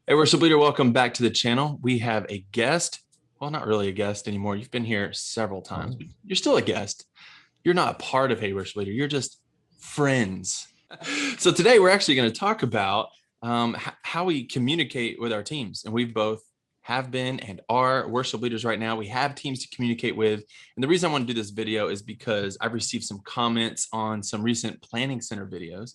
Hey, worship leader, welcome back to the channel. We have a guest. Well, not really a guest anymore. You've been here several times, Oh, but you're still a guest. You're not a part of Hey, worship leader. You're just friends. So today we're actually going to talk about how we communicate with our teams. And we both have been and are worship leaders right now. We have teams to communicate with. And the reason I want to do this video is because I've received some comments on some recent planning center videos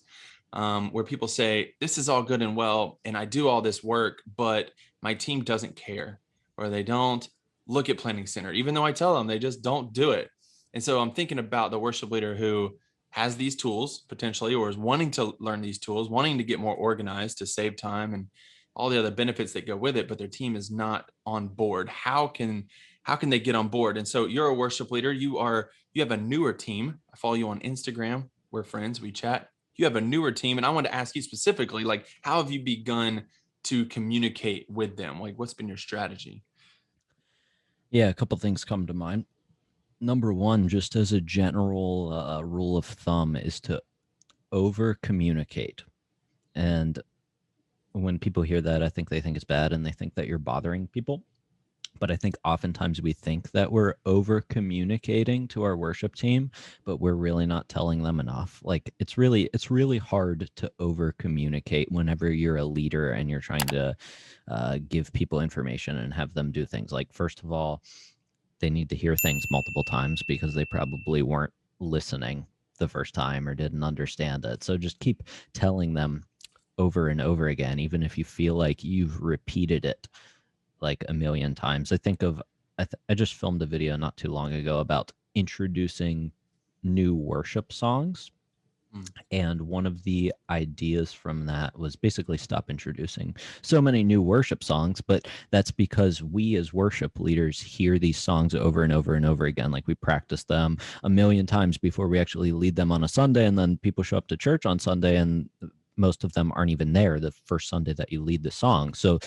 where people say, this is all good and well, and I do all this work, but my team doesn't care, or they don't look at Planning Center, even though I tell them, they just don't do it. And so I'm thinking about the worship leader who has these tools potentially, or is wanting to learn these tools, wanting to get more organized to save time and all the other benefits that go with it, but their team is not on board. How can they get on board? And so you're a worship leader. You have a newer team. I follow you on Instagram. We're friends. We chat. You have a newer team, and I want to ask you specifically, like, how have you begun to communicate with them? Like, what's been your strategy? yeah, a couple things come to mind. Number one, just as a general rule of thumb, is to over communicate. And when people hear that, I think they think it's bad and they think that you're bothering people. But I think oftentimes we think that we're over communicating to our worship team, but we're really not telling them enough. Like it's really hard to over communicate whenever you're a leader and you're trying to give people information and have them do things. Like, first of all, they need to hear things multiple times because they probably weren't listening the first time or didn't understand it. So just keep telling them over and over again, even if you feel like you've repeated it like a million times. I just filmed a video not too long ago about introducing new worship songs, Mm. and one of the ideas from that was basically stop introducing so many new worship songs. But that's because we as worship leaders hear these songs over and over and over again. Like, we practice them a million times before we actually lead them on a Sunday. And then people show up to church on Sunday and most of them aren't even there the first Sunday that you lead the song. So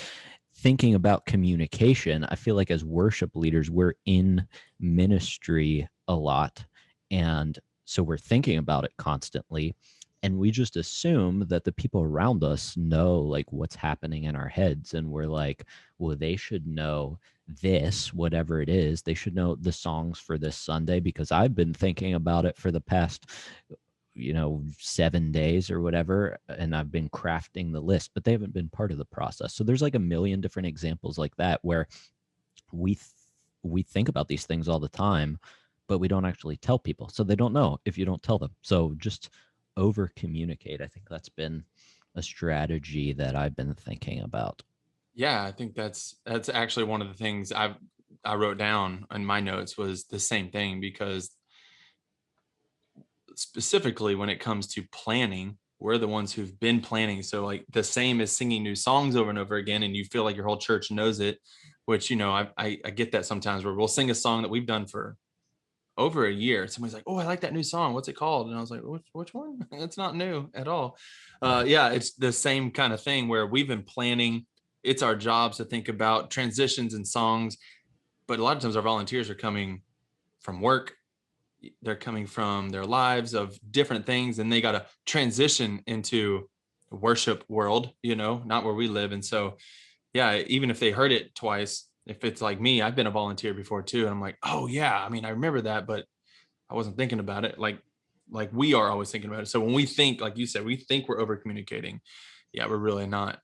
thinking about communication, I feel like as worship leaders, we're in ministry a lot. And so we're thinking about it constantly. And we just assume that the people around us know like what's happening in our heads. And we're like, well, they should know this, whatever it is. They should know the songs for this Sunday because I've been thinking about it for the past 7 days or whatever, and I've been crafting the list, but they haven't been part of the process. So there's like a million different examples like that where we th- we think about these things all the time, but we don't actually tell people, so they don't know if you don't tell them. So just over communicate. I think that's been a strategy that I've been thinking about. Yeah, I think that's actually one of the things I wrote down in my notes was the same thing because specifically when it comes to planning, we're the ones who've been planning. So like the same as singing new songs over and over again, and you feel like your whole church knows it, which I get that sometimes where we'll sing a song that we've done for over a year. Somebody's like, "Oh, I like that new song. What's it called?" And I was like, "Which one?" It's not new at all. Yeah. Yeah, it's the same kind of thing where we've been planning. It's our jobs to think about transitions and songs, but a lot of times our volunteers are coming from work. They're coming from their lives of different things, and they got to transition into worship world, not where we live. And so yeah, even if they heard it twice, if it's like me, I've been a volunteer before too, and I'm like, oh yeah, I mean, I remember that, but I wasn't thinking about it like we are always thinking about it. So when we think, like you said, we think we're over communicating. Yeah, we're really not.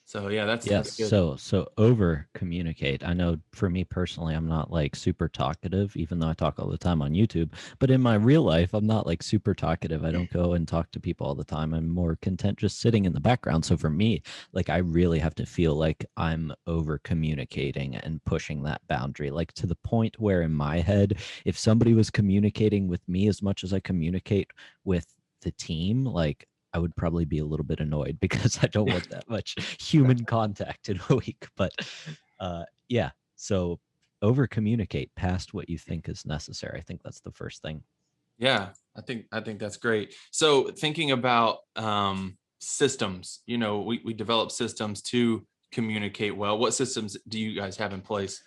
So yeah, that's Yes, good. so over communicate. I know for me personally, I'm not like super talkative, even though I talk all the time on YouTube. But in my real life, I'm not like super talkative. I don't go and talk to people all the time. I'm more content just sitting in the background. So for me, like I really have to feel like I'm over communicating and pushing that boundary, like to the point where in my head, if somebody was communicating with me as much as I communicate with the team, like I would probably be a little bit annoyed because I don't want that much human contact in a week. But yeah, so over communicate past what you think is necessary. I think that's the first thing. Yeah, I think that's great. So thinking about systems, we develop systems to communicate well. What systems do you guys have in place?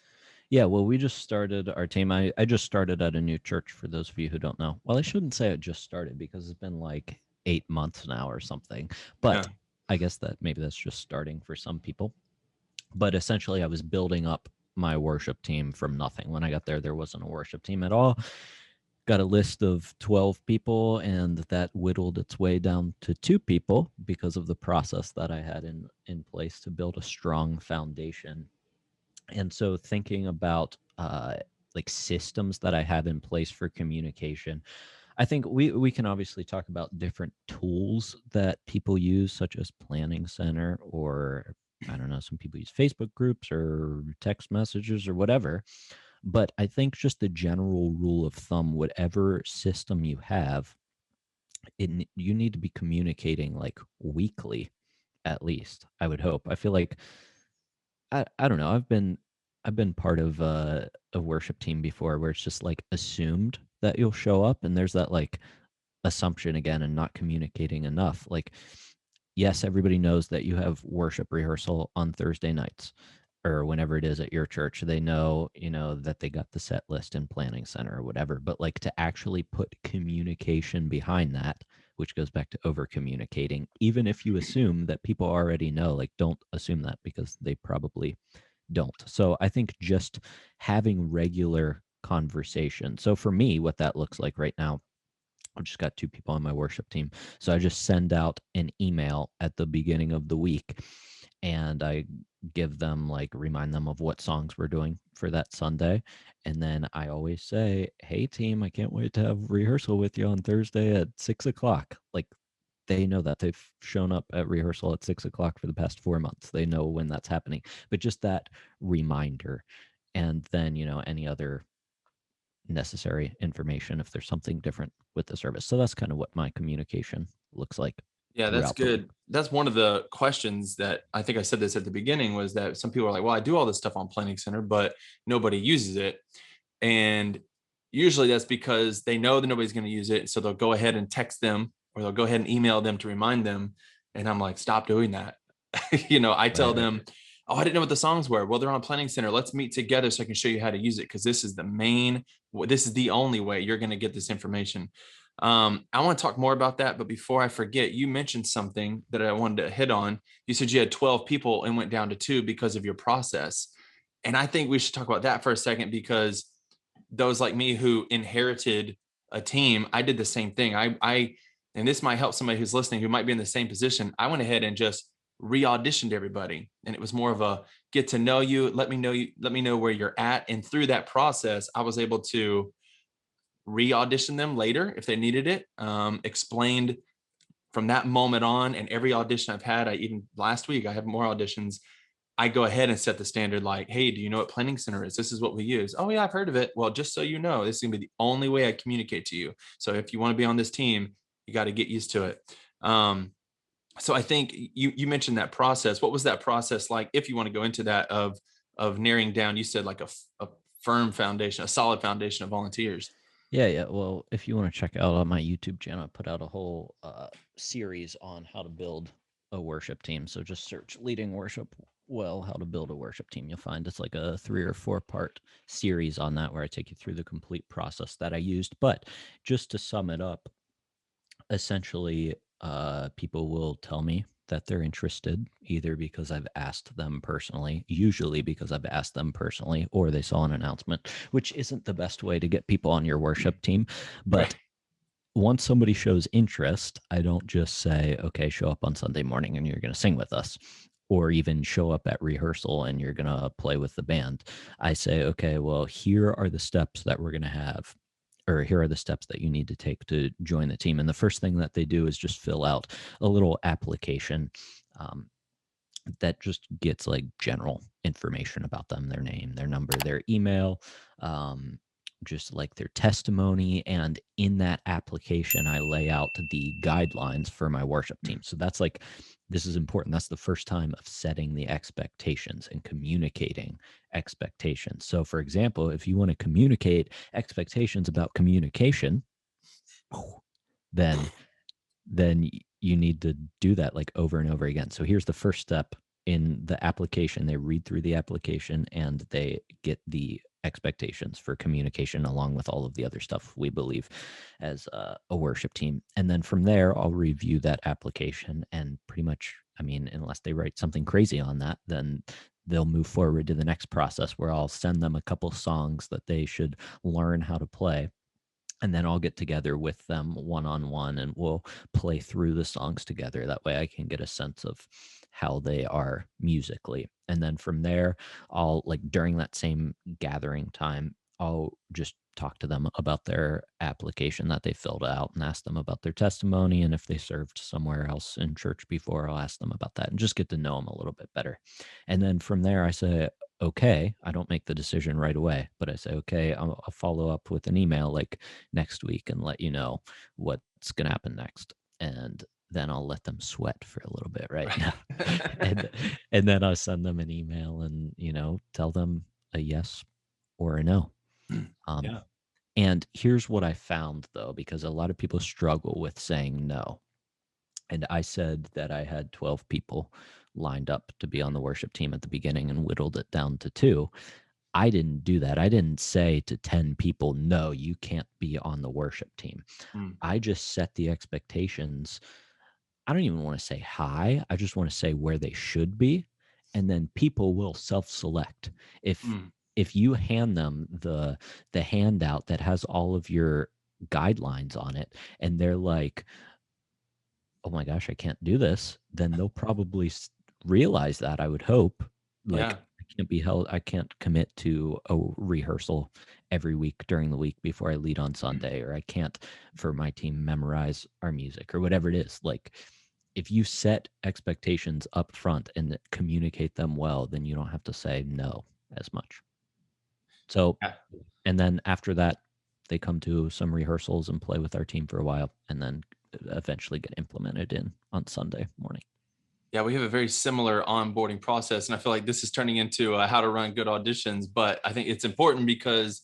Yeah, well, we just started our team. I just started at a new church for those of you who don't know. Well, I shouldn't say it just started because it's been like 8 months now or something. Yeah. But I guess that maybe that's just starting for some people. But essentially, I was building up my worship team from nothing. When I got there wasn't a worship team at all. Got a list of 12 people, and that whittled its way down to 2 people because of the process that I had in place to build a strong foundation. And so thinking about like systems that I have in place for communication, I think we can obviously talk about different tools that people use, such as Planning Center, or I don't know, some people use Facebook groups or text messages or whatever. But I think just the general rule of thumb, whatever system you have, you need to be communicating like weekly, at least. I would hope. I feel like I don't know. I've been part of a worship team before where it's just like assumed that you'll show up, and there's that like assumption again and not communicating enough. Like, yes, everybody knows that you have worship rehearsal on Thursday nights or whenever it is at your church. They know, that they got the set list in Planning Center or whatever. But like to actually put communication behind that, which goes back to over communicating, even if you assume that people already know, like don't assume that because they probably don't. So I think just having regular conversation. So for me, what that looks like right now, I've just got 2 people on my worship team. So I just send out an email at the beginning of the week, and I give them like remind them of what songs we're doing for that Sunday. And then I always say, hey team, I can't wait to have rehearsal with you on Thursday at 6 o'clock. Like they know that they've shown up at rehearsal at 6 o'clock for the past 4 months. They know when that's happening. But just that reminder. And then, any other necessary information if there's something different with the service. So that's kind of what my communication looks like Yeah, that's throughout the week. good. That's one of the questions that I think I said this at the beginning, was that some people are like, well, I do all this stuff on Planning Center, but nobody uses it. And usually that's because they know that nobody's going to use it. So they'll go ahead and text them, or they'll go ahead and email them to remind them. And I'm like, stop doing that. I tell Right, right. them, oh, I didn't know what the songs were. Well, they're on Planning Center. Let's meet together so I can show you how to use it, because this is the only way you're going to get this information. I want to talk more about that, but before I forget, you mentioned something that I wanted to hit on. You said you had 12 people and went down to 2 because of your process. And I think we should talk about that for a second, because those like me who inherited a team, I did the same thing. And this might help somebody who's listening who might be in the same position. I went ahead and just re-auditioned everybody. And it was more of a get to know you, let me know where you're at. And through that process, I was able to re-audition them later if they needed it. Explained from that moment on, and every audition I've had, I even last week I have more auditions. I go ahead and set the standard like, hey, do you know what Planning Center is? This is what we use. Oh yeah, I've heard of it. Well, just so you know, this is gonna be the only way I communicate to you. So if you want to be on this team, you got to get used to it. So I think you mentioned that process. What was that process like? If you want to go into that, of narrowing down, you said like a firm foundation, a solid foundation of volunteers. Yeah, yeah. Well, if you want to check out on my YouTube channel, I put out a whole series on how to build a worship team. So just search leading worship well, how to build a worship team. You'll find it's like a 3 or 4 part series on that where I take you through the complete process that I used. But just to sum it up, essentially, people will tell me that they're interested either because I've asked them personally, usually because I've asked them personally, or they saw an announcement, which isn't the best way to get people on your worship team. But Right. once somebody shows interest, I don't just say, okay, show up on Sunday morning and you're going to sing with us, or even show up at rehearsal and you're going to play with the band. I say, okay, well, here are the steps that we're going to have, or here are the steps that you need to take to join the team. And the first thing that they do is just fill out a little application. Um, that just gets like general information about them, their name, their number, their email, um, just like their testimony. And in that application, I lay out the guidelines for my worship team. So that's like, this is important. That's the first time of setting the expectations and communicating expectations. So, for example, if you want to communicate expectations about communication, then you need to do that like over and over again. So here's the first step in the application. They read through the application and they get the expectations for communication along with all of the other stuff we believe as a worship team. And then from there, I'll review that application and pretty much, I mean, unless they write something crazy on that, then they'll move forward to the next process where I'll send them a couple songs that they should learn how to play, and then I'll get together with them one on one and we'll play through the songs together. That way I can get a sense of how they are musically. And then from there, I'll, like, during that same gathering time, I'll just talk to them about their application that they filled out and ask them about their testimony. And if they served somewhere else in church before, I'll ask them about that and just get to know them a little bit better. And then from there, I say, okay, I don't make the decision right away, but I say, okay, I'll follow up with an email like next week and let you know what's going to happen next. And then I'll let them sweat for a little bit right now. and Right. and then I'll send them an email and, tell them a yes or a no. Um, Yeah. and here's what I found though, because a lot of people struggle with saying no. And I said that I had 12 people lined up to be on the worship team at the beginning and whittled it down to 2. I didn't do that. I didn't say to 10 people, no, you can't be on the worship team. Mm, I just set the expectations. I don't even want to say high. I just want to say where they should be. And then people will self-select. If mm. if you hand them the handout that has all of your guidelines on it and they're like, oh my gosh, I can't do this, then they'll probably realize that, I would hope. Like, Yeah. I can't commit to a rehearsal every week during the week before I lead on Sunday, or I can't, for my team, memorize our music or whatever it is. Like, if you set expectations up front and communicate them well, then you don't have to say no as much. So, Yeah. and then after that, they come to some rehearsals and play with our team for a while and then eventually get implemented in on Sunday morning. Yeah, we have a very similar onboarding process, and I feel like this is turning into how to run good auditions. But I think it's important because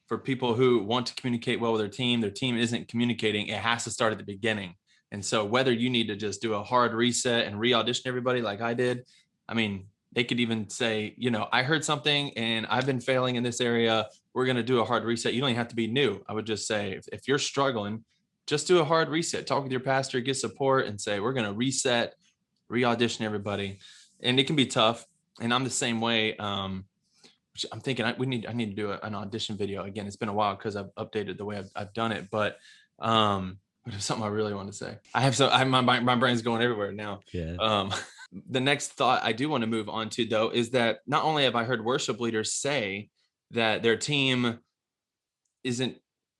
for people who want to communicate well with their team isn't communicating. It has to start at the beginning. And so whether you need to just do a hard reset and re-audition everybody like I did, I mean, they could even say, I heard something and I've been failing in this area. We're going to do a hard reset. You don't even have to be new. I would just say, if you're struggling, just do a hard reset. Talk with your pastor, get support, and say, we're going to reset, re-audition everybody. And it can be tough. And I'm the same way. I'm thinking I need to do an audition video again. It's been a while because I've updated the way I've done it, but there's something I really want to say. My brain's going everywhere now. Yeah. Um, the next thought I do want to move on to though is that not only have I heard worship leaders say that their team isn't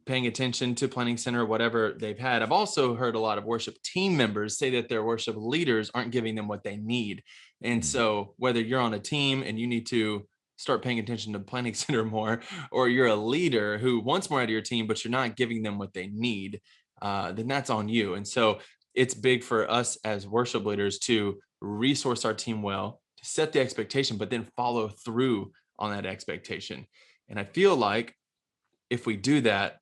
paying attention to planning center or whatever they've had, I've also heard a lot of worship team members say that their worship leaders aren't giving them what they need. And Mm. so whether you're on a team and you need to start paying attention to planning center more, or you're a leader who wants more out of your team but you're not giving them what they need, then that's on you. And so it's big for us as worship leaders to resource our team well, to set the expectation but then follow through on that expectation. And I feel like if we do that,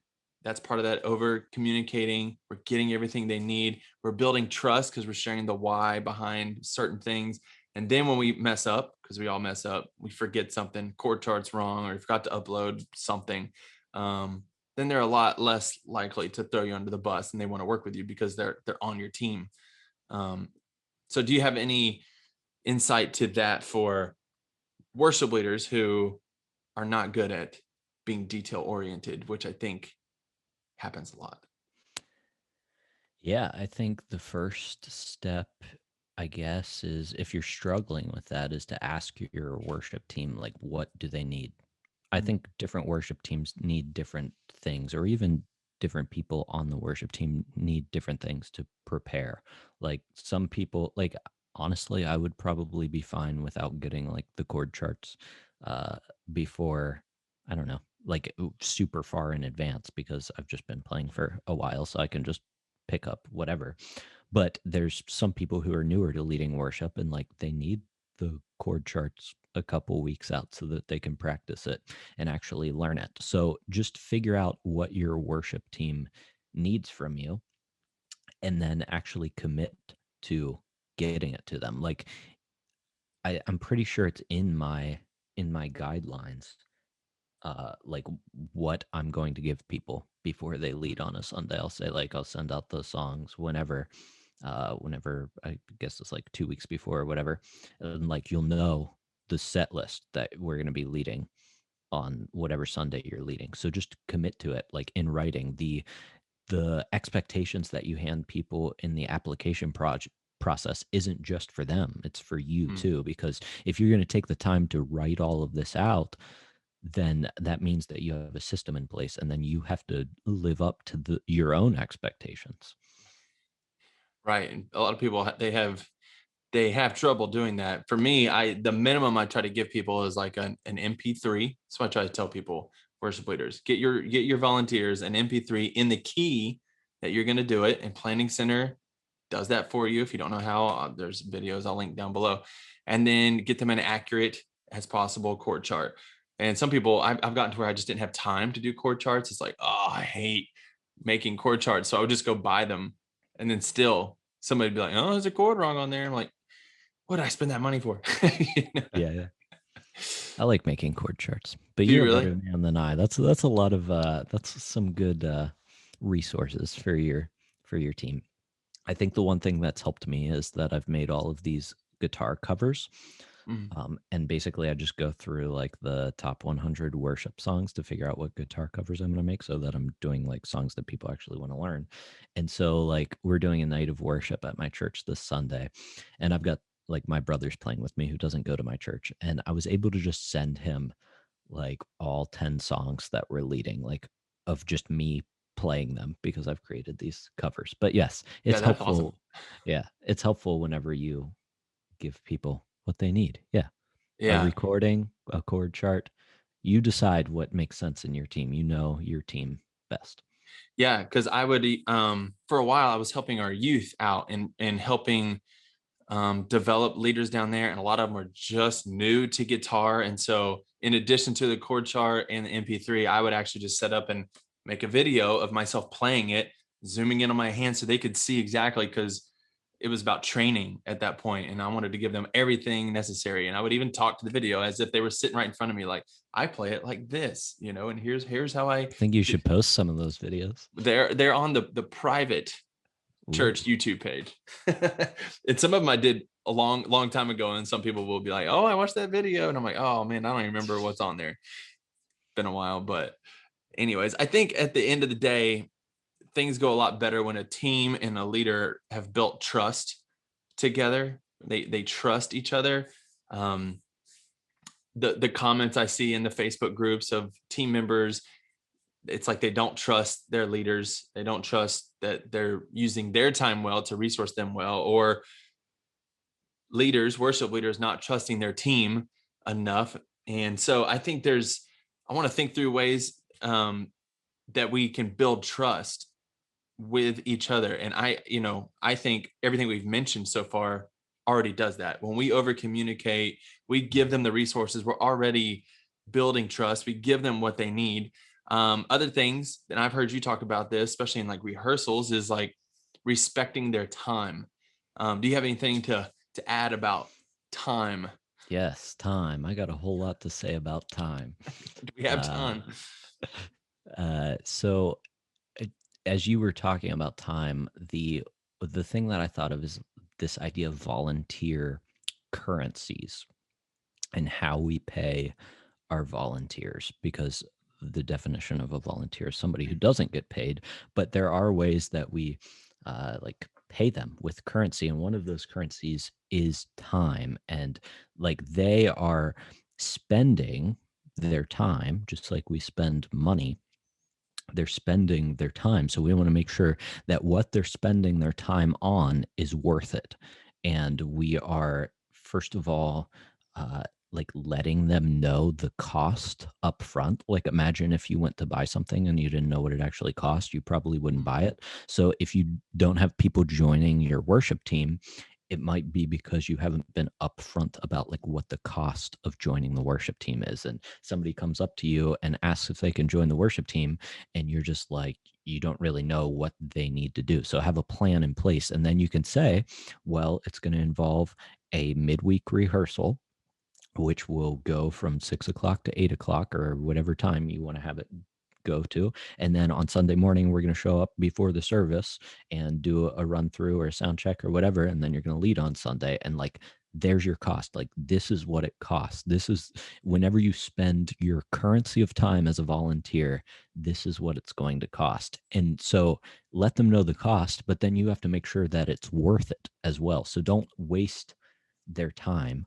that's part of that over communicating. We're getting everything they need. We're building trust because we're sharing the why behind certain things. And then when we mess up, because we all mess up, we forget something, chord charts wrong, or we forgot to upload something, then they're a lot less likely to throw you under the bus and they want to work with you because they're on your team. Um, so do you have any insight to that for worship leaders who are not good at being detail oriented, which I think happens a lot? Yeah, I think the first step, I guess, is if you're struggling with that, is to ask your worship team, like, what do they need? I Mm, think different worship teams need different things, or even different people on the worship team need different things to prepare. Like, some people, like, honestly, I would probably be fine without getting like the chord charts uh, before, I don't know, like super far in advance, because I've just been playing for a while, so I can just pick up whatever. But there's some people who are newer to leading worship and like they need the chord charts a couple weeks out so that they can practice it and actually learn it. So just figure out what your worship team needs from you and then actually commit to getting it to them. Like, I'm pretty sure it's in my guidelines, like what I'm going to give people before they lead on a Sunday. I'll say, like, I'll send out the songs whenever I guess it's like 2 weeks before or whatever. And like, you'll know the set list that we're going to be leading on whatever Sunday you're leading. So just commit to it, like in writing. The expectations that you hand people in the application process isn't just for them, it's for you Mm. too, because if you're going to take the time to write all of this out, then that means that you have a system in place, and then you have to live up to your own expectations. Right. And a lot of people, they have trouble doing that. For me, the minimum I try to give people is like an MP3. That's what I try to tell people, worship leaders. Get your volunteers an MP3 in the key that you're going to do it. And Planning Center does that for you. If you don't know how, there's videos I'll link down below. And then get them an accurate as possible chord chart. And some people, I've gotten to where I just didn't have time to do chord charts. It's like, oh, I hate making chord charts. So I would just go buy them. And then still somebody'd be like, oh, there's a chord wrong on there. I'm like, what did I spend that money for? You know? Yeah, I like making chord charts, but Do you you're a really? better man than I. That's a lot of that's some good resources for your team. I think the one thing that's helped me is that I've made all of these guitar covers. Mm. And basically, I just go through like the top 100 worship songs to figure out what guitar covers I'm going to make, so that I'm doing like songs that people actually want to learn. And so, like, we're doing a night of worship at my church this Sunday, and I've got like my brother's playing with me who doesn't go to my church. And I was able to just send him like all 10 songs that we're leading, like of just me playing them because I've created these covers. But yes, Yeah, it's that's awesome. helpful. Yeah, it's helpful whenever you give people what they need. Yeah. A Yeah. recording, a chord chart. You decide what makes sense in your team. You know your team best. Yeah. Cause I would, for a while, I was helping our youth out and helping develop leaders down there. And a lot of them are just new to guitar. And so, in addition to the chord chart and the MP3, I would actually just set up and make a video of myself playing it, zooming in on my hand so they could see exactly, because it was about training at that point, and I wanted to give them everything necessary. And I would even talk to the video as if they were sitting right in front of me, like, I play it like this, and here's how I I think you do. should post some of those videos. They're on the private church Ooh. YouTube page. And some of them I did a long time ago, and some people will be like, oh, I watched that video, and I'm like, oh man, I don't even remember what's on there. Been a while. But anyways, I think at the end of the day, things go a lot better when a team and a leader have built trust together. They trust each other. um the comments I see in the Facebook groups of team members, it's like they don't trust their leaders. They don't trust that they're using their time well to resource them well, or leaders, worship leaders, not trusting their team enough. And so I want to think through ways that we can build trust with each other. And I think everything we've mentioned so far already does that. When we over communicate, we give them the resources, we're already building trust, we give them what they need. Other things, and I've heard you talk about this, especially in like rehearsals, is like respecting their time. Do you have anything to add about time? Yes, time. I got a whole lot to say about time. Do we have Uh, time? so uh, as you were talking about time, the thing that I thought of is this idea of volunteer currencies and how we pay our volunteers, because the definition of a volunteer is somebody who doesn't get paid, but there are ways that we like pay them with currency, and one of those currencies is time. And like they are spending their time just like we spend money. They're spending their time, so we want to make sure that what they're spending their time on is worth it. And we are, first of all, uh, like letting them know the cost up front. Like, imagine if you went to buy something and you didn't know what it actually cost, you probably wouldn't buy it. So if you don't have people joining your worship team, it might be because you haven't been upfront about like what the cost of joining the worship team is. And somebody comes up to you and asks if they can join the worship team, and you're just like, you don't really know what they need to do. So have a plan in place, and then you can say, well, it's going to involve a midweek rehearsal, which will go from 6 o'clock to 8 o'clock or whatever time you want to have it go to. And then on Sunday morning, we're going to show up before the service and do a run through or a sound check or whatever. And then you're going to lead on Sunday. And like, there's your cost. Like, this is what it costs. This is whenever you spend your currency of time as a volunteer, this is what it's going to cost. And so let them know the cost, but then you have to make sure that it's worth it as well. So don't waste their time.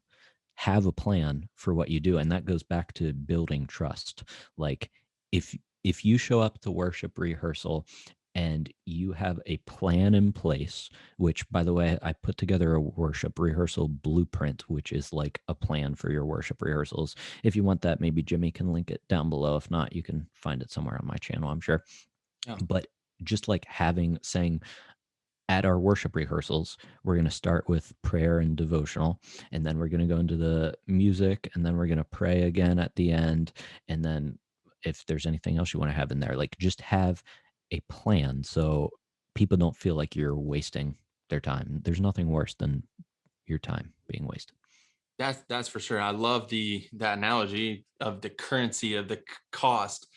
Have a plan for what you do. And that goes back to building trust. Like, if you show up to worship rehearsal and you have a plan in place, which, by the way, I put together a worship rehearsal blueprint, which is like a plan for your worship rehearsals. If you want that, maybe Jimmy can link it down below. If not, you can find it somewhere on my channel, I'm sure. Yeah. But just like saying, at our worship rehearsals, we're going to start with prayer and devotional, and then we're going to go into the music, and then we're going to pray again at the end. And then if there's anything else you want to have in there, like, just have a plan so people don't feel like you're wasting their time. There's nothing worse than your time being wasted. That's for sure. I love that analogy of the currency of the cost,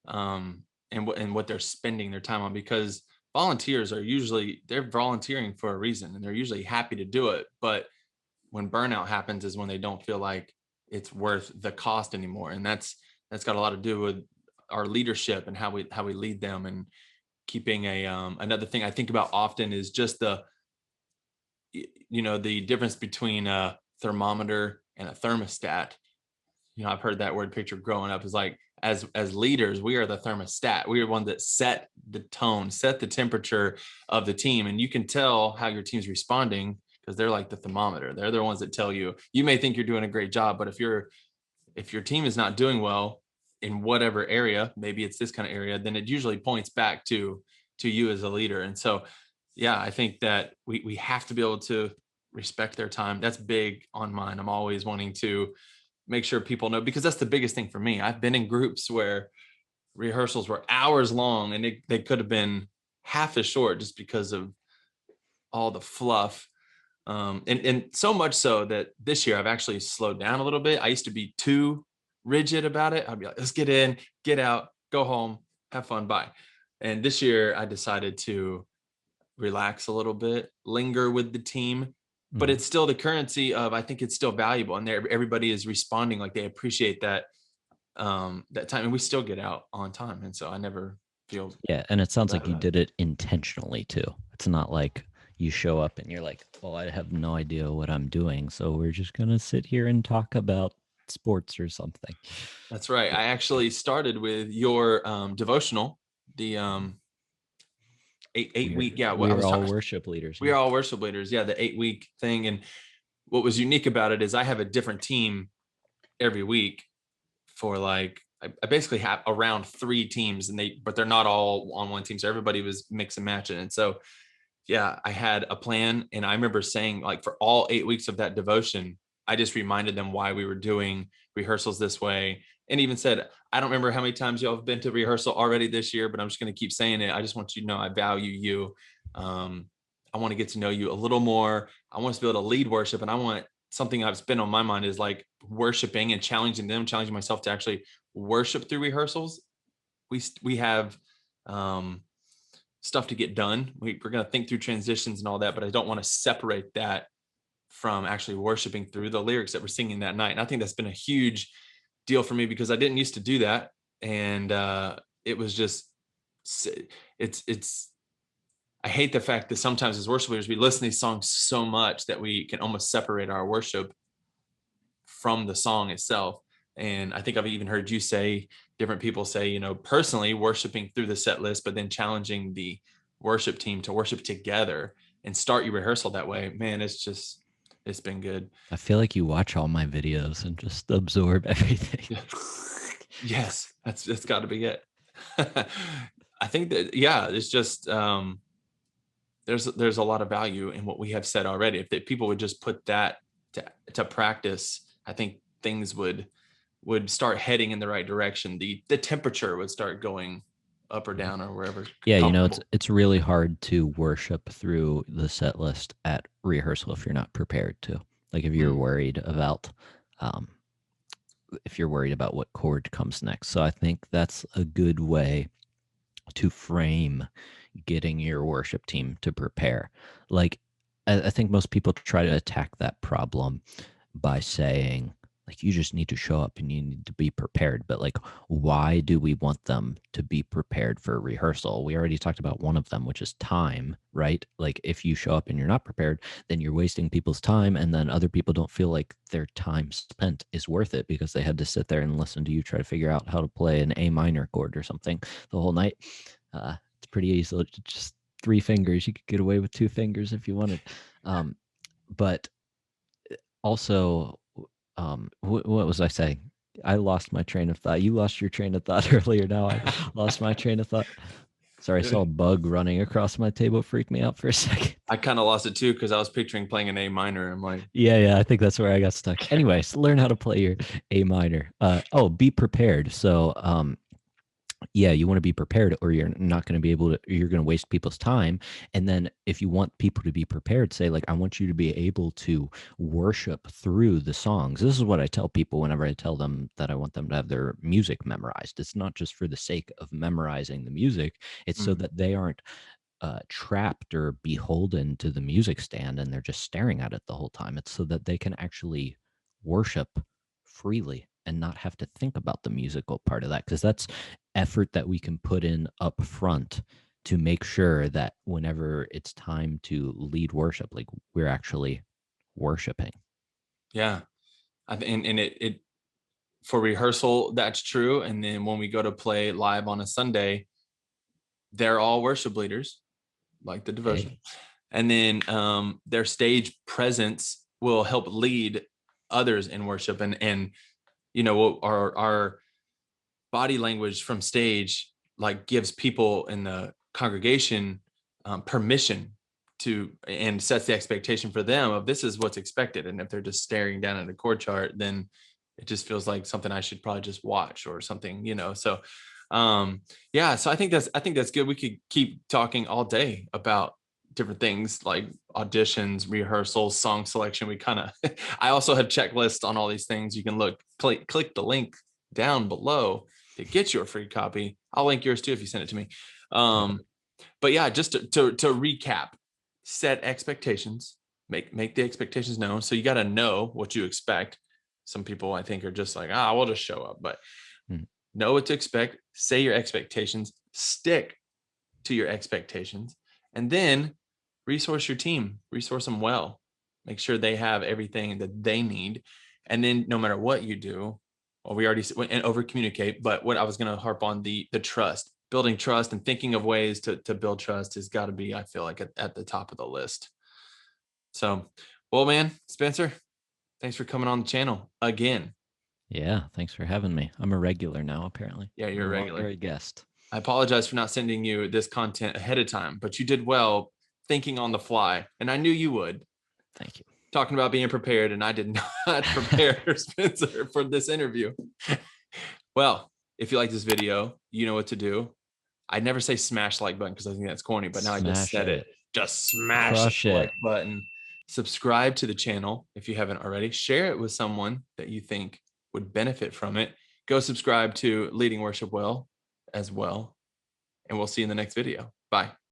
and what they're spending their time on, because volunteers they're volunteering for a reason, and they're usually happy to do it. But when burnout happens is when they don't feel like it's worth the cost anymore. And that's got a lot to do with our leadership and how we lead them. And keeping another thing I think about often is just the difference between a thermometer and a thermostat. I've heard that word picture growing up, is like, as leaders, we are the thermostat. We are one that set the tone, set the temperature of the team. And you can tell how your team's responding because they're like the thermometer. They're the ones that tell you. You may think you're doing a great job, but if your team is not doing well in whatever area, maybe it's this kind of area, then it usually points back to you as a leader. And so, yeah, I think that we have to be able to respect their time. That's big on mine. I'm always wanting to make sure people know, because that's the biggest thing for me. I've been in groups where rehearsals were hours long and they could have been half as short just because of all the fluff. And so much so that this year I've actually slowed down a little bit. I used to be too rigid about it. I'd be like, let's get in, get out, go home, have fun, bye. And this year I decided to relax a little bit, linger with the team, but it's still the currency of, I think it's still valuable. And everybody is responding, like they appreciate that that time, and we still get out on time. And so I never feel. Yeah. And it sounds like you did it intentionally too. It's not like you show up and you're like, oh, I have no idea what I'm doing, so we're just going to sit here and talk about sports or something. That's right. I actually started with your devotional, the eight week. Yeah. We're all worship leaders. We are all worship leaders. Yeah. The 8-week thing. And what was unique about it is I have a different team every week for like, I basically have around 3 teams, but they're not all on one team. So everybody was mix and matching. And so, yeah, I had a plan. And I remember saying, like, for all 8 weeks of that devotion, I just reminded them why we were doing rehearsals this way. And even said, I don't remember how many times y'all have been to rehearsal already this year, but I'm just going to keep saying it. I just want you to know I value you. I want to get to know you a little more. I want us to be able to lead worship. And I want something I've been on my mind is like worshiping and challenging challenging myself to actually worship through rehearsals. We have stuff to get done. We're going to think through transitions and all that, but I don't want to separate that from actually worshiping through the lyrics that we're singing that night. And I think that's been a huge deal for me because I didn't used to do that. And it was just, I hate the fact that sometimes as worship leaders, we listen to these songs so much that we can almost separate our worship from the song itself. And I think I've even heard you say, different people say, personally worshiping through the set list, but then challenging the worship team to worship together and start your rehearsal that way. Man, it's been good. I feel like you watch all my videos and just absorb everything. Yes, that's got to be it. I think that, yeah, it's just, there's a lot of value in what we have said already. If people would just put that to practice, I think things would start heading in the right direction. The temperature would start going up or down or wherever. Yeah, it's really hard to worship through the set list at rehearsal if you're not prepared to. Like if you're worried about if you're worried about what chord comes next. So I think that's a good way to frame getting your worship team to prepare. Like, I think most people try to attack that problem by saying, like, you just need to show up and you need to be prepared. But, like, why do we want them to be prepared for rehearsal? We already talked about one of them, which is time, right? Like, if you show up and you're not prepared, then you're wasting people's time. And then other people don't feel like their time spent is worth it because they had to sit there and listen to you try to figure out how to play an A minor chord or something the whole night. It's pretty easy. Just 3 fingers. You could get away with 2 fingers if you wanted. But also, what was I saying? I lost my train of thought. You lost your train of thought earlier. Now I lost my train of thought. Sorry, I saw a bug running across my table. Freaked me out for a second. I kind of lost it too because I was picturing playing an A minor. I'm like, Yeah, I think that's where I got stuck. Anyways, learn how to play your A minor. Be prepared. So, yeah, you want to be prepared or you're not going to be able to, you're going to waste people's time. And then if you want people to be prepared, say, like, I want you to be able to worship through the songs. This is what I tell people whenever I tell them that I want them to have their music memorized. It's not just for the sake of memorizing the music, it's so that they aren't trapped or beholden to the music stand and they're just staring at it the whole time. It's so that they can actually worship freely and not have to think about the musical part of that, because that's effort that we can put in up front to make sure that whenever it's time to lead worship, like, we're actually worshiping. yeah. And it for rehearsal, that's true. And then when we go to play live on a Sunday, they're all worship leaders, like the devotion. Hey, And then their stage presence will help lead others in worship. And our body language from stage like gives people in the congregation permission to, and sets the expectation for them of this is what's expected. And if they're just staring down at a chord chart, then it just feels like something I should probably just watch or something. So yeah, so I think that's good. We could keep talking all day about different things like auditions, rehearsals, song selection. We kind of I also have checklists on all these things. You can click the link down below to get your free copy. I'll link yours too if you send it to me. love it. But yeah, just to recap, set expectations, make the expectations known. So you got to know what you expect. Some people I think are just like, we'll just show up, but Mm. know what to expect, say your expectations, stick to your expectations, and then resource your team, resource them well, make sure they have everything that they need. And then no matter what you do, well, we already and over communicate, but what I was going to harp on, the trust, building trust and thinking of ways to build trust has got to be, I feel like, at the top of the list. So, well, man, Spencer, thanks for coming on the channel again. Yeah, thanks for having me. I'm a regular now, apparently. Yeah, you're a No regular. longer a guest. I apologize for not sending you this content ahead of time, but you did well thinking on the fly, and I knew you would. Thank you. Talking about being prepared, and I did not prepare Spencer for this interview. Well, if you like this video, you know what to do. I never say smash the like button because I think that's corny, but now I just Smash said it. it. Just smash Crush the like it. button. Subscribe to the channel if you haven't already. Share it with someone that you think would benefit from it. Go subscribe to Leading Worship Well as well. And we'll see you in the next video. Bye.